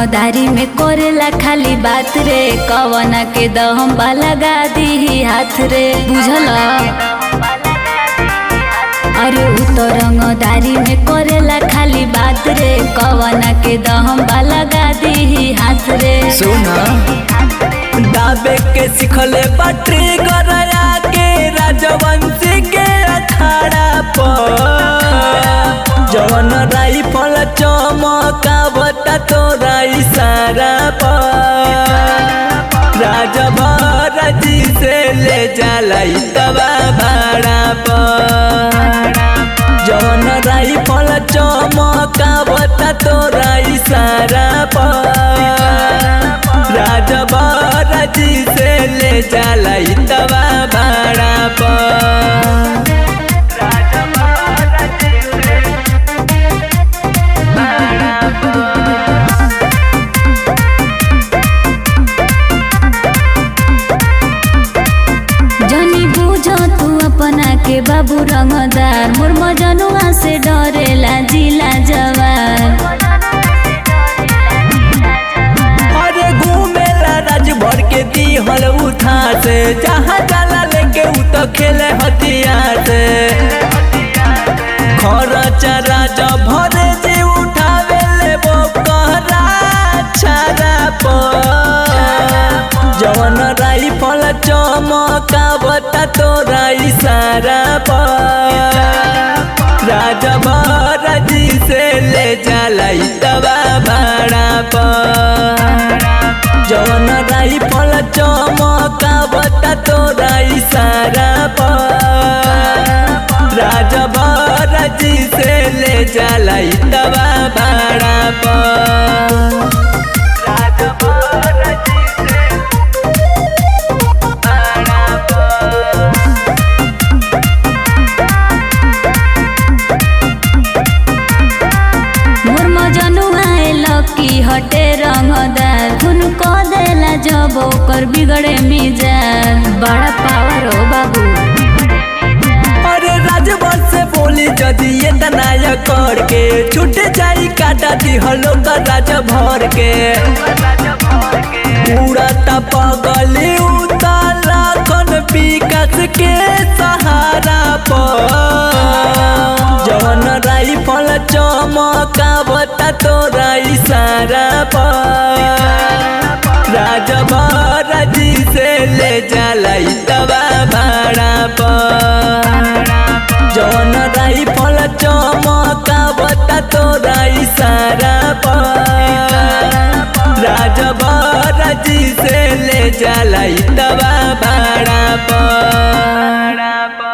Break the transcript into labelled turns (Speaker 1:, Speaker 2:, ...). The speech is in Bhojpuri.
Speaker 1: रंगदारी में कोरेला खाली बात रे, कवना के दहम लगा दी हाथ रे, बुझला। अरे उ तो रंगदारी में कोरेला खाली बात रे, कवना के दहम लगा दी हाथ रे।
Speaker 2: सुना दाबे के सिखले पटरी गरया के राजवंशी के अखाड़ा पर जवन राइफल चमकावता तोरा इशारा पर राजभर जी से ले जाला तबा भाड़ा पर जवन राइफल चमकावता तोरा इशारा पर राजभर जी से ले जाला तबा भाड़ा पर
Speaker 1: के बाबू रंगदार मोर मजनुआ से डरेला जिला जवार।
Speaker 2: अरे घूमेला राजभर के दिहल उठा से, जहाँ जाला लेके उ तो खेले हथियार से। खरचा राजभर जी उठावे ले वो कहरा छारा पर जवन राइफल चमकावता तोरा इशारा पर राजभर जी से ले जाला तबा भाड़ा पर जवन राइफल चमकावता तोरा इशारा पर राजभर जी से ले जाला तबा भाड़ा पर
Speaker 1: की हटे रंगदार खून को देला जब ओकर बिगड़े मिजाज, बड़ा पावर हो बाबू।
Speaker 2: अरे राजभर से बोली जदी ये तनाया करके छूट जाई काटा दी हलो का राजभर के पूरा पगली उताला कन विकास के सहारा पर जवन राइफल चमकावता तोरा इशारा पर राजभर जी से ले जाला तबा भाड़ा पर जवन राइफल चमकावता तोरा इशारा पर राजभर जी से ले जाला तबा भाड़ा पर।